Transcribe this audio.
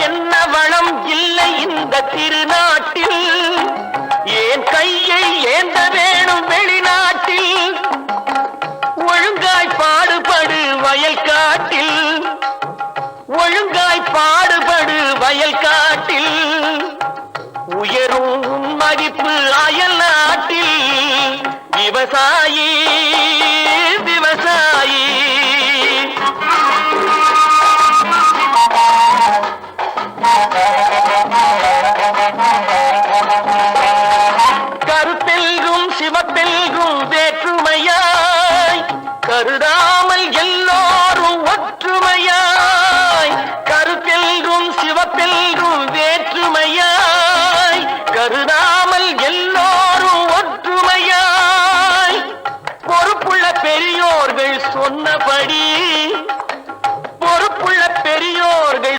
என்ன வளம் இல்லை இந்த திருநாட்டில், ஏன் கையை ஏந்த வேணும் வெளிநாட்டில். ஒழுங்காய் பாடுபடு வயல் காட்டில், ஒழுங்காய் பாடுபடு வயல் காட்டில். உயரும் மதிப்பு அயல் நாட்டில். விவசாயி